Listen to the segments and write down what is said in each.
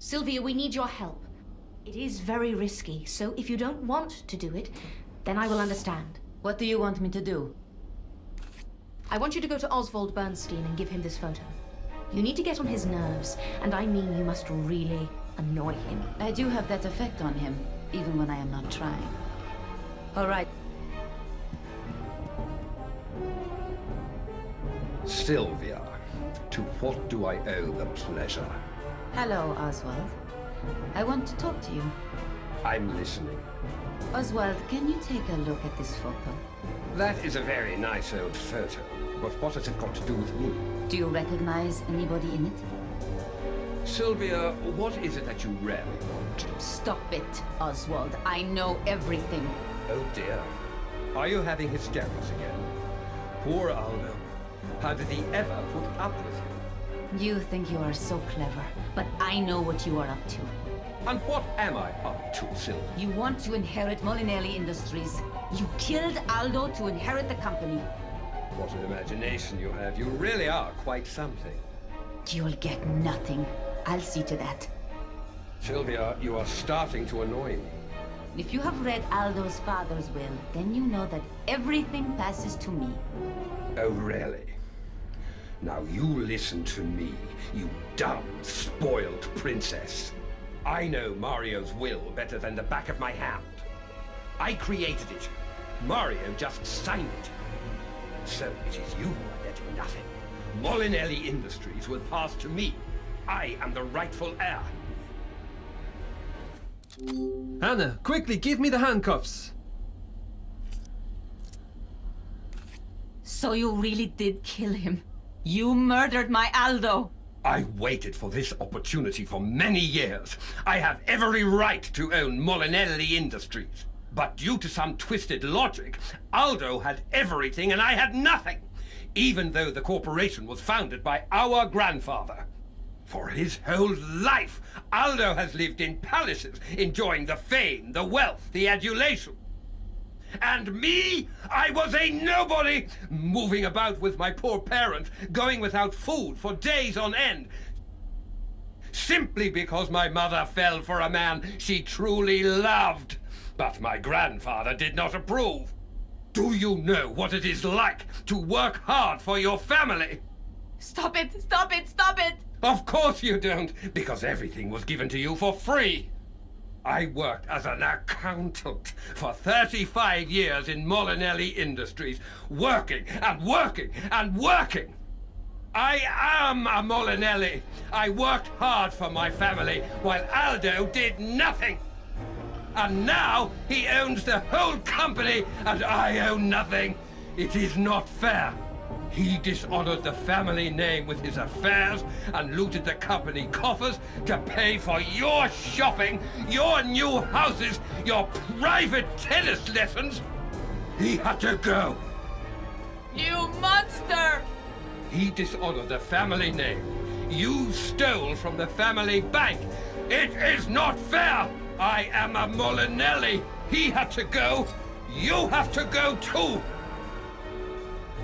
Sylvia, we need your help. It is very risky, so if you don't want to do it, then I will understand. What do you want me to do? I want you to go to Oswald Bernstein and give him this photo. You need to get on his nerves, and I mean you must really annoy him. I do have that effect on him, even when I am not trying. All right. Sylvia, to what do I owe the pleasure? Hello, Oswald. I want to talk to you. I'm listening. Oswald, can you take a look at this photo? That is a very nice old photo, but what has it got to do with me? Do you recognize anybody in it? Sylvia, what is it that you really want? Stop it, Oswald. I know everything. Oh dear. Are you having hysterics again? Poor Aldo. How did he ever put up with you? You think you are so clever, but I know what you are up to. And what am I up to, Sylvia? You want to inherit Molinelli Industries. You killed Aldo to inherit the company. What an imagination you have. You really are quite something. You'll get nothing. I'll see to that. Sylvia, you are starting to annoy me. If you have read Aldo's father's will, then you know that everything passes to me. Oh, really? Now you listen to me, you dumb, spoiled princess. I know Mario's will better than the back of my hand. I created it. Mario just signed it. So it is you who are getting nothing. Molinelli Industries will pass to me. I am the rightful heir. Anna, quickly, give me the handcuffs. So you really did kill him? You murdered my Aldo! I waited for this opportunity for many years. I have every right to own Molinelli Industries. But due to some twisted logic, Aldo had everything and I had nothing, even though the corporation was founded by our grandfather. For his whole life, Aldo has lived in palaces, enjoying the fame, the wealth, the adulation. And me? I was a nobody, moving about with my poor parents, going without food for days on end, simply because my mother fell for a man she truly loved. But my grandfather did not approve. Do you know what it is like to work hard for your family? Stop it! Stop it! Stop it! Of course you don't, because everything was given to you for free. I worked as an accountant for 35 years in Molinelli Industries, working and working and working. I am a Molinelli. I worked hard for my family, while Aldo did nothing. And now he owns the whole company, and I own nothing. It is not fair. He dishonored the family name with his affairs and looted the company coffers to pay for your shopping, your new houses, your private tennis lessons. He had to go. You monster! He dishonored the family name. You stole from the family bank. It is not fair. I am a Molinelli. He had to go. You have to go too.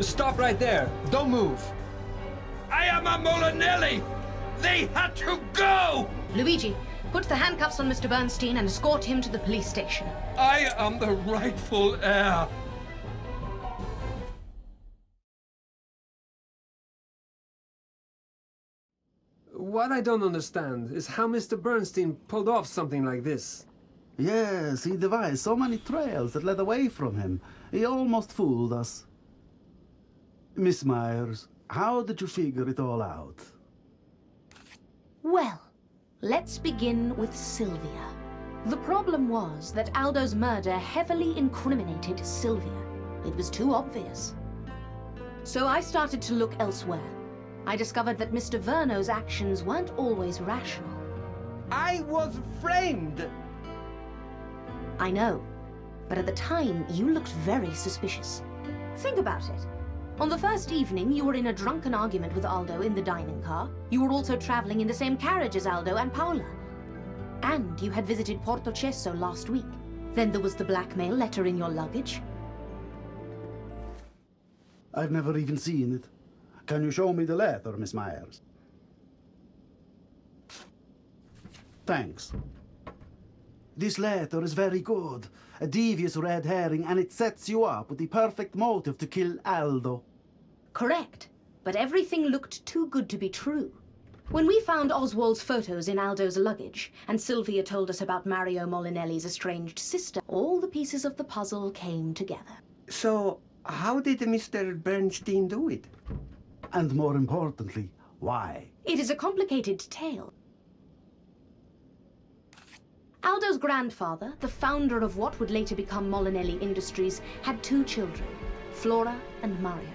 Stop right there. Don't move. I am a Molinelli. They had to go. Luigi, put the handcuffs on Mr. Bernstein and escort him to the police station. I am the rightful heir. What I don't understand is how Mr. Bernstein pulled off something like this. Yes, he devised so many trails that led away from him. He almost fooled us. Miss Myers, how did you figure it all out? Well, let's begin with Sylvia. The problem was that Aldo's murder heavily incriminated Sylvia. It was too obvious. So I started to look elsewhere. I discovered that Mr. Verno's actions weren't always rational. I was framed. I know, but at the time you looked very suspicious. Think about it. On the first evening, you were in a drunken argument with Aldo in the dining car. You were also traveling in the same carriage as Aldo and Paola. And you had visited Portocesso last week. Then there was the blackmail letter in your luggage. I've never even seen it. Can you show me the letter, Miss Myers? Thanks. This letter is very good. A devious red herring, and it sets you up with the perfect motive to kill Aldo. Correct, but everything looked too good to be true. When we found Oswald's photos in Aldo's luggage, and Sylvia told us about Mario Molinelli's estranged sister, all the pieces of the puzzle came together. So, how did Mr. Bernstein do it? And more importantly, why? It is a complicated tale. Aldo's grandfather, the founder of what would later become Molinelli Industries, had 2 children, Flora and Mario.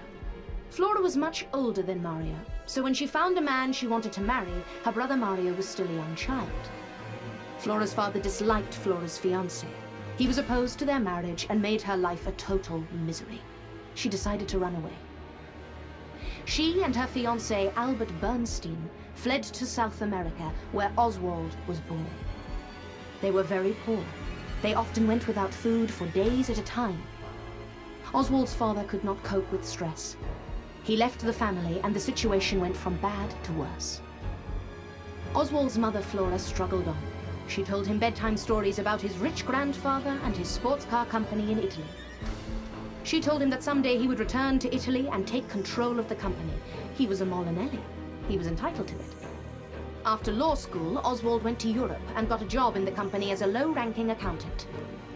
Flora was much older than Mario, so when she found a man she wanted to marry, her brother Mario was still a young child. Flora's father disliked Flora's fiancé. He was opposed to their marriage and made her life a total misery. She decided to run away. She and her fiancé, Albert Bernstein, fled to South America, where Oswald was born. They were very poor. They often went without food for days at a time. Oswald's father could not cope with stress. He left the family, and the situation went from bad to worse. Oswald's mother, Flora, struggled on. She told him bedtime stories about his rich grandfather and his sports car company in Italy. She told him that someday he would return to Italy and take control of the company. He was a Molinelli. He was entitled to it. After law school, Oswald went to Europe and got a job in the company as a low-ranking accountant.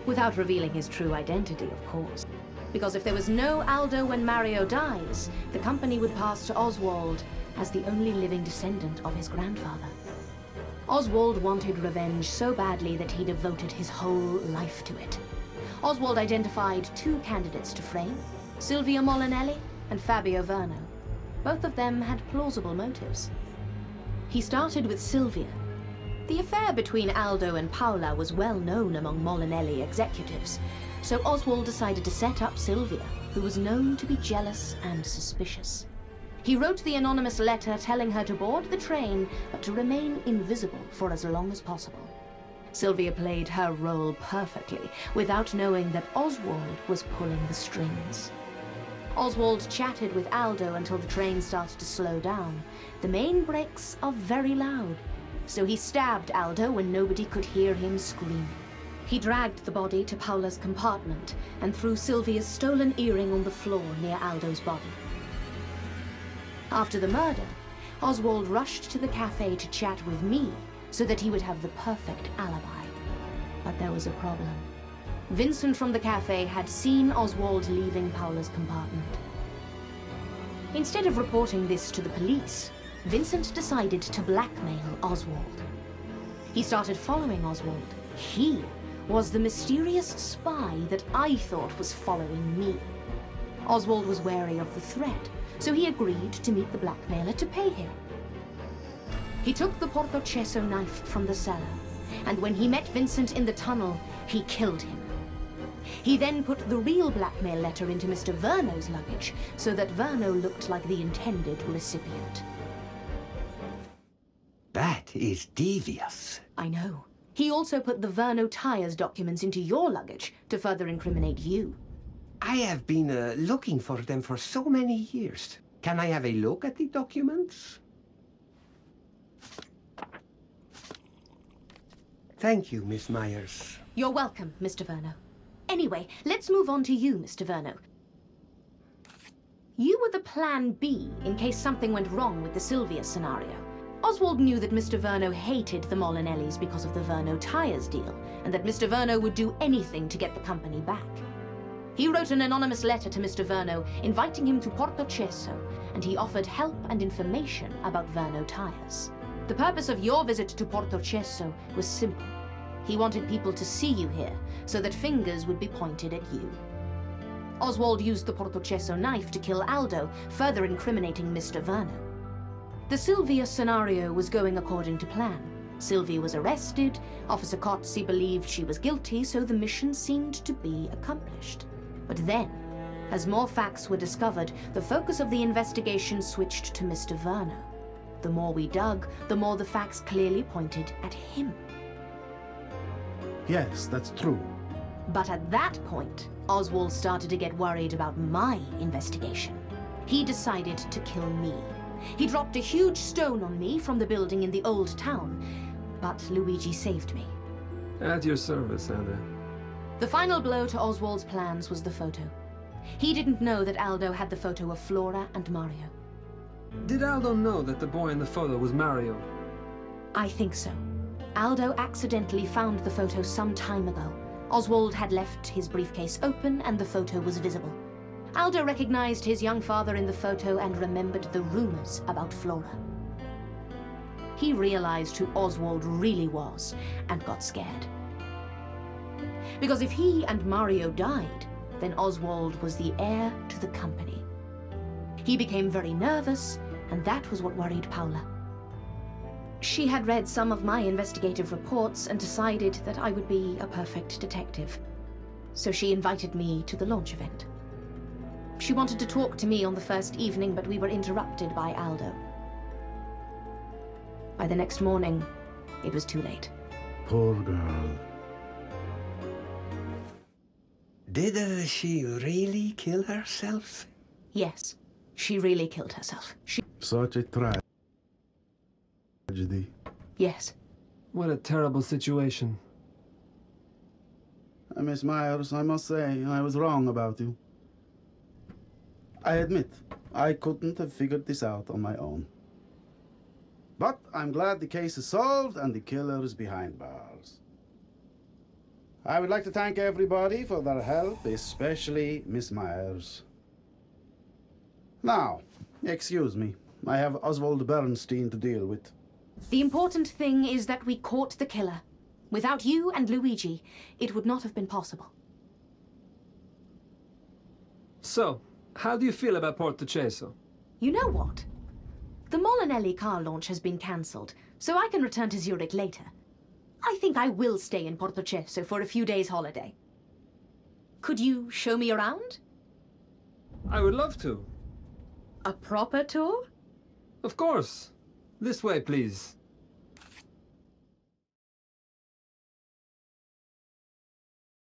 Without revealing his true identity, of course. Because if there was no Aldo when Mario dies, the company would pass to Oswald as the only living descendant of his grandfather. Oswald wanted revenge so badly that he devoted his whole life to it. Oswald identified 2 candidates to frame, Silvia Molinelli and Fabio Verno. Both of them had plausible motives. He started with Sylvia. The affair between Aldo and Paola was well known among Molinelli executives, so Oswald decided to set up Sylvia, who was known to be jealous and suspicious. He wrote the anonymous letter telling her to board the train, but to remain invisible for as long as possible. Sylvia played her role perfectly, without knowing that Oswald was pulling the strings. Oswald chatted with Aldo until the train started to slow down. The main brakes are very loud, so he stabbed Aldo when nobody could hear him scream. He dragged the body to Paola's compartment and threw Sylvia's stolen earring on the floor near Aldo's body. After the murder, Oswald rushed to the cafe to chat with me so that he would have the perfect alibi. But there was a problem. Vincent from the cafe had seen Oswald leaving Paola's compartment. Instead of reporting this to the police, Vincent decided to blackmail Oswald. He started following Oswald. He was the mysterious spy that I thought was following me. Oswald was wary of the threat, so he agreed to meet the blackmailer to pay him. He took the Portocesso knife from the cellar, and when he met Vincent in the tunnel, he killed him. He then put the real blackmail letter into Mr. Verno's luggage, so that Verno looked like the intended recipient. That is devious. I know. He also put the Verno tires documents into your luggage to further incriminate you. I have been looking for them for so many years. Can I have a look at the documents? Thank you, Miss Myers. You're welcome, Mr. Verno. Anyway, let's move on to you, Mr. Verno. You were the plan B in case something went wrong with the Sylvia scenario. Oswald knew that Mr. Verno hated the Molinellis because of the Verno tires deal, and that Mr. Verno would do anything to get the company back. He wrote an anonymous letter to Mr. Verno inviting him to Portocesso, and he offered help and information about Verno tires. The purpose of your visit to Portocesso was simple. He wanted people to see you here, so that fingers would be pointed at you. Oswald used the Portocesso knife to kill Aldo, further incriminating Mr. Verno. The Sylvia scenario was going according to plan. Sylvia was arrested, Officer Cozzi believed she was guilty, so the mission seemed to be accomplished. But then, as more facts were discovered, the focus of the investigation switched to Mr. Verno. The more we dug, the more the facts clearly pointed at him. Yes, that's true. But at that point, Oswald started to get worried about my investigation. He decided to kill me. He dropped a huge stone on me from the building in the old town. but Luigi saved me. At your service, Ende. The final blow to Oswald's plans was the photo. He didn't know that Aldo had the photo of Flora and Mario. Did Aldo know that the boy in the photo was Mario? I think so. Aldo accidentally found the photo some time ago. Oswald had left his briefcase open and the photo was visible. Aldo recognized his young father in the photo and remembered the rumors about Flora. He realized who Oswald really was and got scared. Because if he and Mario died, then Oswald was the heir to the company. He became very nervous, and that was what worried Paula. She had read some of my investigative reports and decided that I would be a perfect detective. So she invited me to the launch event. She wanted to talk to me on the first evening, but we were interrupted by Aldo. By the next morning, it was too late. Poor girl. Did she really kill herself? Yes, she really killed herself. Such a tragedy. Yes. What a terrible situation. Miss Myers, I must say, I was wrong about you. I admit, I couldn't have figured this out on my own. But I'm glad the case is solved and the killer is behind bars. I would like to thank everybody for their help, especially Miss Myers. Now, excuse me, I have Oswald Bernstein to deal with. The important thing is that we caught the killer. Without you and Luigi, it would not have been possible. So, how do you feel about pt.12? You know what? The Molinelli car launch has been cancelled, so I can return to Zurich later. I think I will stay in pt.12 for a few days' holiday. Could you show me around? I would love to. A proper tour? Of course. This way, please.